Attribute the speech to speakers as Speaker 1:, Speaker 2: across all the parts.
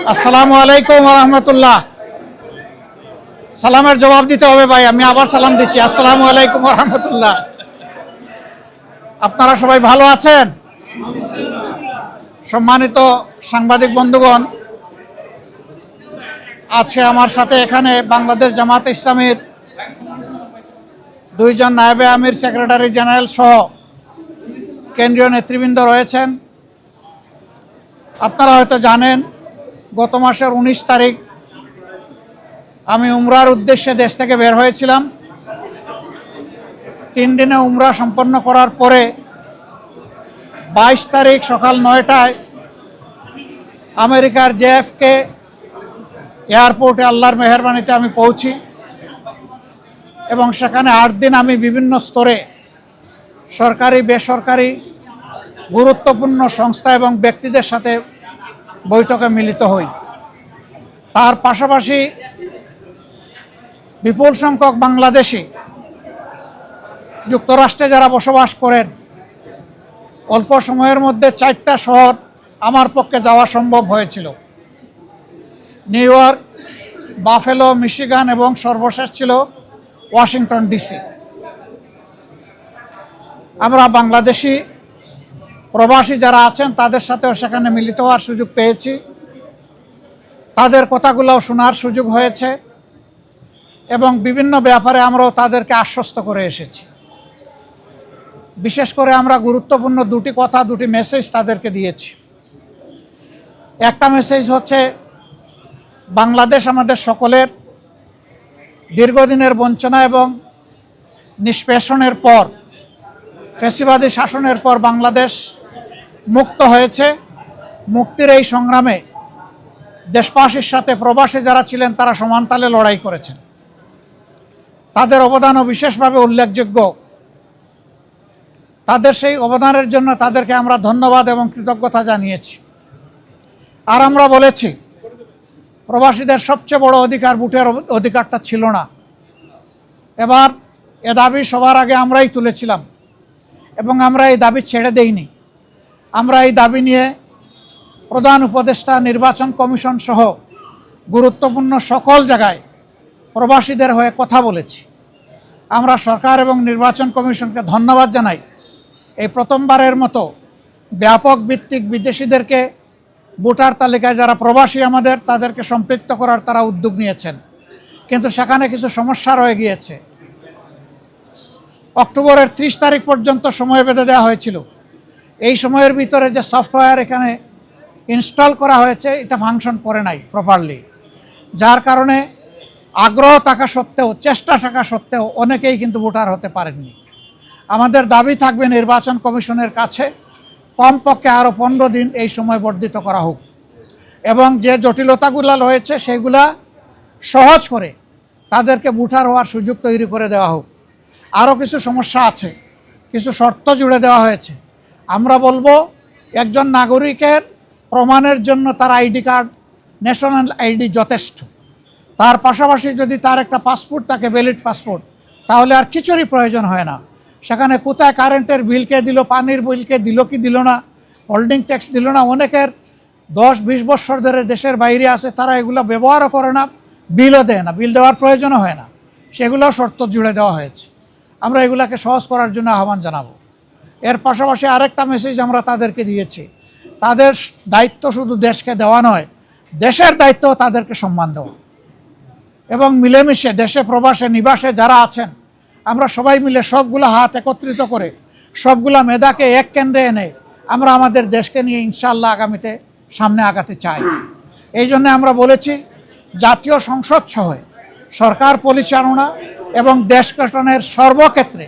Speaker 1: আসসালামু আলাইকুম ওয়া রাহমাতুল্লাহ। সালামের জবাব দিতে হবে ভাই, আমি আবার সালাম দিচ্ছি। আসসালামু আলাইকুম ওয়া রাহমাতুল্লাহ। আপনারা সবাই ভালো আছেন? সম্মানিত সাংবাদিক বন্ধুগণ, আজকে আমার সাথে এখানে বাংলাদেশ জামাত ইসলামীর দুইজন নায়েবে আমির, সেক্রেটারি জেনারেল সহ কেন্দ্রীয় নেতৃবৃন্দ রয়েছেন। আপনারা হয়তো জানেন, গত মাসের 19 তারিখ আমি উমরার উদ্দেশ্যে দেশ থেকে বের হয়েছিলাম। 3 দিনে উমরা সম্পন্ন করার পরে 22 তারিখ সকাল 9টায় আমেরিকার JFK এয়ারপোর্টে আল্লাহর মেহেরবানিতে আমি পৌঁছি এবং সেখানে 8 দিন আমি বিভিন্ন স্তরে সরকারি, বেসরকারি, গুরুত্বপূর্ণ সংস্থা এবং ব্যক্তিদের সাথে বৈঠকে মিলিত হই। তার পাশাপাশি বিপুল সংখ্যক বাংলাদেশি যুক্তরাষ্ট্রে যারা বসবাস করেন, অল্প সময়ের মধ্যে 4টা শহর আমার পক্ষে যাওয়া সম্ভব হয়েছিল: নিউ ইয়র্ক, বাফেলো, মিশিগান এবং সর্বশেষ ছিল ওয়াশিংটন DC। আমরা বাংলাদেশি প্রবাসী যারা আছেন তাদের সাথেও সেখানে মিলিত হওয়ার সুযোগ পেয়েছি, তাদের কথাগুলোও শোনার সুযোগ হয়েছে এবং বিভিন্ন ব্যাপারে আমরাও তাদেরকে আশ্বস্ত করে এসেছি। বিশেষ করে আমরা গুরুত্বপূর্ণ 2টি কথা, 2টি মেসেজ তাদেরকে দিয়েছি। একটা মেসেজ হচ্ছে, বাংলাদেশ আমাদের সকলের দীর্ঘদিনের বঞ্চনা এবং নিষ্পেষণের পর, ফ্যাসিবাদী শাসনের পর বাংলাদেশ মুক্ত হয়েছে। মুক্তির এই সংগ্রামে দেশবাসীর সাথে প্রবাসী যারা ছিলেন তারা সমানতালে লড়াই করেছেন। তাদের অবদানও বিশেষভাবে উল্লেখযোগ্য। তাদের সেই অবদানের জন্য তাদেরকে আমরা ধন্যবাদ এবং কৃতজ্ঞতা জানিয়েছি। আর আমরা বলেছি, প্রবাসীদের সবচেয়ে বড় অধিকার ভোটের অধিকারটা ছিল না। এবার এ দাবি সবার আগে আমরাই তুলেছিলাম এবং আমরা এই দাবি ছেড়ে দেইনি। আমরা এই দাবি নিয়ে প্রধান উপদেষ্টা, নির্বাচন কমিশন সহ গুরুত্বপূর্ণ সকল জায়গায় প্রবাসীদের হয়ে কথা বলেছি। আমরা সরকার এবং নির্বাচন কমিশনকে ধন্যবাদ জানাই। এই প্রথমবারের মতো ব্যাপক ভিত্তিক বিদেশিদেরকে ভোটার তালিকায় যারা প্রবাসী আমাদের, তাদেরকে সম্পৃক্ত করার তারা উদ্যোগ নিয়েছেন। কিন্তু সেখানে কিছু সমস্যা রয়ে গিয়েছে। অক্টোবরের 30 তারিখ পর্যন্ত সময় বেঁধে দেওয়া হয়েছিল। এই সময়ের ভিতরে যে সফটওয়্যার এখানে ইনস্টল করা হয়েছে, এটা ফাংশন করে নাই প্রপারলি, যার কারণে আগ্রহ থাকা সত্ত্বেও, চেষ্টা থাকা সত্ত্বেও অনেকেই কিন্তু ভোটার হতে পারেননি। আমাদের দাবি থাকবে নির্বাচন কমিশনের কাছে কমপক্ষে আরও 15 দিন এই সময় বর্ধিত করা হোক এবং যে জটিলতাগুলো রয়েছে সেগুলা সহজ করে তাদেরকে ভোটার হওয়ার সুযোগ তৈরি করে দেওয়া হোক। আরও কিছু সমস্যা আছে, কিছু শর্ত জুড়ে দেওয়া হয়েছে। আমরা বলবো, একজন নাগরিকের প্রমাণের জন্য তার আইডি কার্ড, ন্যাশনাল আইডি যথেষ্ট। তার পাশাপাশি যদি তার একটা পাসপোর্ট থাকে, ভ্যালিড পাসপোর্ট, তাহলে আর কিছুরই প্রয়োজন হয় না। সেখানে কোথায় কারেন্টের বিল কে দিল, পানির বিল কে দিল কি দিল না, হোল্ডিং ট্যাক্স দিল না, অনেকের 10-20 বছর ধরে দেশের বাইরে আছে, তারা এগুলো ব্যবহারও করে না, বিলও দেয় না, বিল দেওয়ার প্রয়োজনও হয় না। সেগুলোও শর্ত জুড়ে দেওয়া হয়েছে। আমরা এগুলাকে সহজ করার জন্য আহ্বান জানাবো। এর পাশাপাশি আরেকটা মেসেজ আমরা তাদেরকে দিয়েছি, তাদের দায়িত্ব শুধু দেশকে দেওয়া নয়, দেশের দায়িত্বও তাদেরকে সম্মান দেওয়া এবং মিলেমিশে দেশে, প্রবাসে, নিবাসে যারা আছেন, আমরা সবাই মিলে সবগুলো হাত একত্রিত করে, সবগুলা মেধাকে এক কেন্দ্রে এনে আমরা আমাদের দেশকে নিয়ে ইনশাআল্লাহ আগামীতে সামনে আগাতে চাই। এই জন্য আমরা বলেছি, জাতীয় সংসদ সহ সরকার পরিচালনা এবং দেশ গঠনের সর্বক্ষেত্রে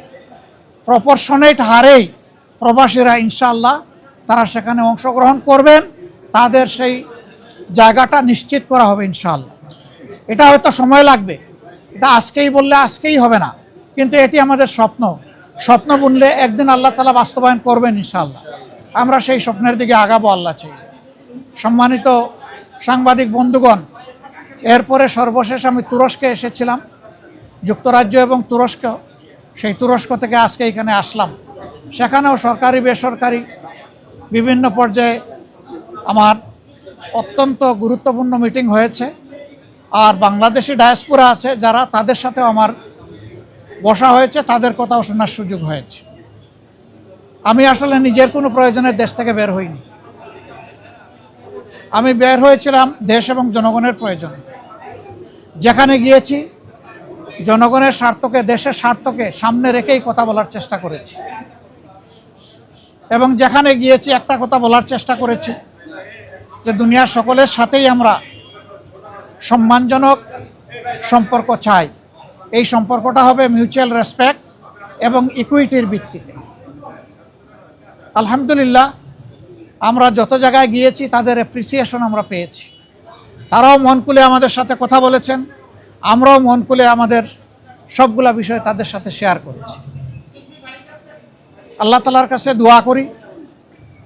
Speaker 1: প্রপোর্শনেট হারেই প্রবাসীরা ইনশাআল্লাহ তারা সেখানে অংশগ্রহণ করবেন। তাদের সেই জায়গাটা নিশ্চিত করা হবে ইনশাআল্লাহ। এটা হয়তো সময় লাগবে, এটা আজকেই বললে আজকেই হবে না, কিন্তু এটি আমাদের স্বপ্ন। স্বপ্ন বুনলে একদিন আল্লাহ তাআলা বাস্তবায়ন করবেন ইনশাআল্লাহ। আমরা সেই স্বপ্নের দিকে আগাবো আল্লাহ চাই। সম্মানিত সাংবাদিক বন্ধুগণ, এরপরে সর্বশেষ আমি তুরস্কে এসেছিলাম, যুক্তরাজ্য এবং তুরস্ক। সেই তুরস্ক থেকে আজকে এখানে আসলাম। সেখানেও সরকারি, বেসরকারি বিভিন্ন পর্যায়ে আমার অত্যন্ত গুরুত্বপূর্ণ মিটিং হয়েছে। আর বাংলাদেশি ডায়াসপোরা আছে যারা, তাদের সাথেও আমার বসা হয়েছে, তাদের কথাও শোনার সুযোগ হয়েছে। আমি আসলে নিজের কোনো প্রয়োজনে দেশ থেকে বের হইনি। আমি বের হয়েছিলাম দেশ এবং জনগণের প্রয়োজনে। যেখানে গিয়েছি জনগণের স্বার্থকে, দেশের স্বার্থকে সামনে রেখেই কথা বলার চেষ্টা করেছি, এবং যেখানে গিয়েছি একটা কথা বলার চেষ্টা করেছি যে দুনিয়ার সকলের সাথেই আমরা সম্মানজনক সম্পর্ক চাই। এই সম্পর্কটা হবে মিউচুয়াল রেসপেক্ট এবং ইকুইটির ভিত্তিতে। আলহামদুলিল্লাহ, আমরা যত জায়গায় গিয়েছি তাদের অ্যাপ্রিসিয়েশন আমরা পেয়েছি। তারাও মন খুলে আমাদের সাথে কথা বলেছেন, আমরাও মন খুলে আমাদের সবগুলা বিষয় তাদের সাথে শেয়ার করেছি। আল্লাহ তাআলার কাছে দোয়া করি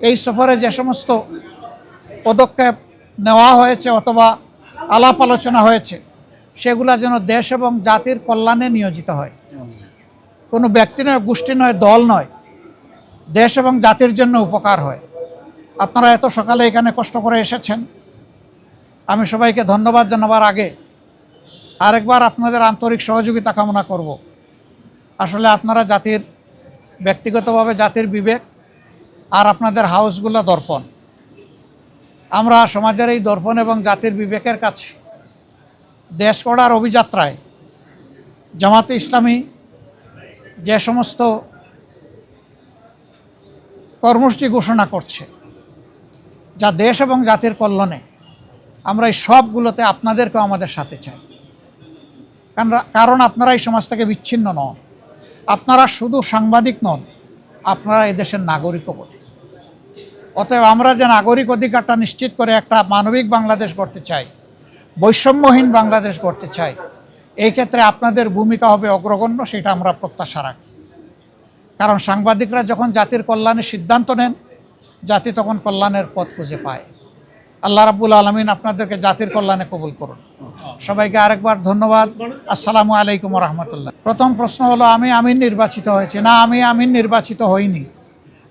Speaker 1: এই সফরে যে সমস্ত পদক্ষেপ নেওয়া হয়েছে অথবা আলাপ আলোচনা হয়েছে সেগুলা যেন দেশ এবং জাতির কল্যাণে নিয়োজিত হয়। কোনো ব্যক্তি নয়, গোষ্ঠী নয়, দল নয়, দেশ এবং জাতির জন্য উপকার হয়। আপনারা এত সকালে এখানে কষ্ট করে এসেছেন, আমি সবাইকে ধন্যবাদ জানাবার আগে আরেকবার আপনাদের আন্তরিক সহযোগিতা কামনা করব। আসলে আপনারা জাতির, ব্যক্তিগতভাবে জাতির বিবেক, আর আপনাদের হাউসগুলো দর্পণ। আমরা সমাজের এই দর্পণ এবং জাতির বিবেকের কাছে দেশ গড়ার অভিযাত্রায় জামাতে ইসলামী যে সমস্ত কর্মসূচি ঘোষণা করছে যা দেশ এবং জাতির কল্যাণে, আমরা এই সবগুলোতে আপনাদেরকেও আমাদের সাথে চাই। কারণ আপনারা এই সমাজ থেকে বিচ্ছিন্ন নন, আপনারা শুধু সাংবাদিক নন, আপনারা এই দেশের নাগরিকও বটে। অতএব আমরা যে নাগরিক অধিকারটা নিশ্চিত করে একটা মানবিক বাংলাদেশ গড়তে চাই, বৈষম্যহীন বাংলাদেশ গড়তে চাই, এই ক্ষেত্রে আপনাদের ভূমিকা হবে অগ্রগণ্য, সেটা আমরা প্রত্যাশা রাখি। কারণ সাংবাদিকরা যখন জাতির কল্যাণের সিদ্ধান্ত নেন, জাতি তখন কল্যাণের পথ খুঁজে পায়। আল্লাহ রাব্বুল আলামিন আপনাদেরকে জাতির কল্যাণে কবুল করুন। সবাইকে আরেকবার ধন্যবাদ। আসসালামু আলাইকুম ওয়া রাহমাতুল্লাহ। প্রথম প্রশ্ন হলো আমি আমির নির্বাচিত হয়েছি না, আমি আমির নির্বাচিত হইনি।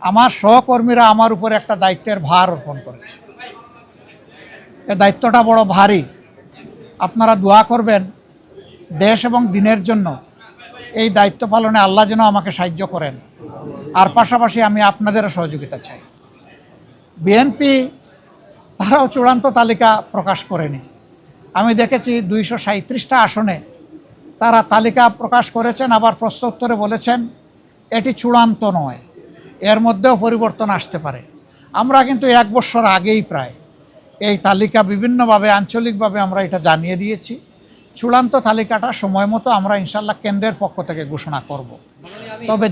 Speaker 1: আমার সহকর্মীরা আমার উপর একটা দায়িত্বের ভার অর্পণ করেছে। এই দায়িত্বটা বড় ভারী। আপনারা দোয়া করবেন দেশ এবং দিনের জন্য এই দায়িত্ব পালনে আল্লাহ যেন আমাকে সাহায্য করেন। আর পাশাপাশি আমি আপনাদেরও সহযোগিতা চাই। বিএনপি তারাও চূড়ান্ত তালিকা প্রকাশ করেনি। আমি দেখেছি 237টা আসনে তারা তালিকা প্রকাশ করেছেন, আবার প্রশ্ন উত্তরে বলেছেন এটি চূড়ান্ত নয়, এর মধ্যেও পরিবর্তন আসতে পারে। আমরা কিন্তু 1 বছর আগেই প্রায় এই তালিকা বিভিন্নভাবে আঞ্চলিকভাবে আমরা এটা জানিয়ে দিয়েছি। চূড়ান্ত তালিকাটা সময় মতো আমরা ইনশাল্লাহ কেন্দ্রের পক্ষ থেকে ঘোষণা করব। তবে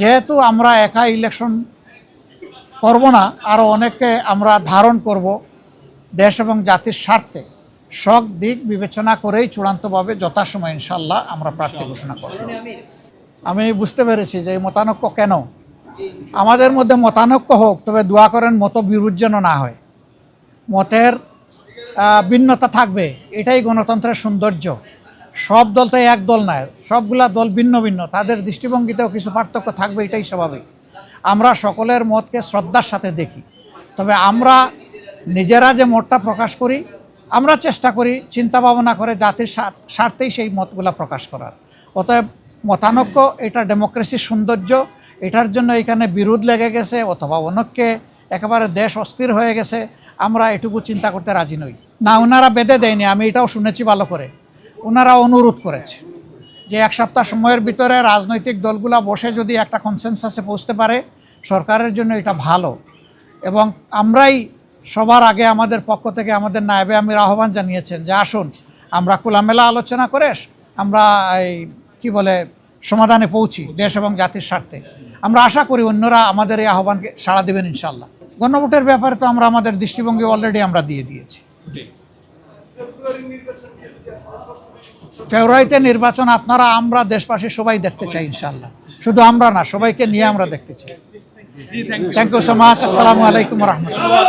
Speaker 1: যেহেতু আমরা একা ইলেকশন করব না, আরও অনেককে আমরা ধারণ করব, দেশ এবং জাতির স্বার্থে সব দিক বিবেচনা করেই চূড়ান্তভাবে যথাসময় ইনশাল্লাহ আমরা প্রার্থী ঘোষণা করব। আমি বুঝতে পেরেছি যে এই মতানৈক্য কেন। আমাদের মধ্যে মতানৈক্য হোক, তবে দোয়া করেন মতবিরোধ যেন না হয়। মতের ভিন্নতা থাকবে, এটাই গণতন্ত্রের সৌন্দর্য। সব দল তো এক দল নয়, সবগুলা দল ভিন্ন ভিন্ন, তাদের দৃষ্টিভঙ্গিতেও কিছু পার্থক্য থাকবে, এটাই স্বাভাবিক। আমরা সকলের মতকে শ্রদ্ধার সাথে দেখি। তবে আমরা নিজেরা যে মতটা প্রকাশ করি, আমরা চেষ্টা করি চিন্তা ভাবনা করে জাতির স্বার্থেই সেই মতগুলা প্রকাশ করার। অতএব মতানৈক্য এটা ডেমোক্রেসির সৌন্দর্য। এটার জন্য এখানে বিরোধ লেগে গেছে অথবা অনেককে একেবারে দেশ অস্থির হয়ে গেছে, আমরা এটুকু চিন্তা করতে রাজি নই। না, ওনারা বেঁধে দেয়নি, আমি এটাও শুনেছি ভালো করে। ওনারা অনুরোধ করেছে যে 1 সপ্তাহ সময়ের ভিতরে রাজনৈতিক দলগুলা বসে যদি একটা কনসেনসাসে পৌঁছতে পারে, সরকারের জন্য এটা ভালো। এবং আমরাই সবার আগে আমাদের পক্ষ থেকে আমাদের নায়েবে আমির আহ্বান জানিয়েছেন যে আসুন আমরা খোলামেলা আলোচনা করে আমরা সমাধানে পৌঁছি দেশ এবং জাতির স্বার্থে। আমরা আশা করি অন্যরা আমাদের এই আহ্বানকে সাড়া দেবেন ইনশাল্লাহ। গণভোটের ব্যাপারে তো আমরা আমাদের দৃষ্টিভঙ্গি অলরেডি আমরা দিয়ে দিয়েছি। ফেব্রুয়ারিতে নির্বাচন আপনারা, আমরা দেশবাসী সবাই দেখতে চাই ইনশাল্লাহ। শুধু আমরা না, সবাইকে নিয়ে আমরা দেখতে চাই। Thank you so much. আসসালামু আলাইকুম রহমতুল্লাহ।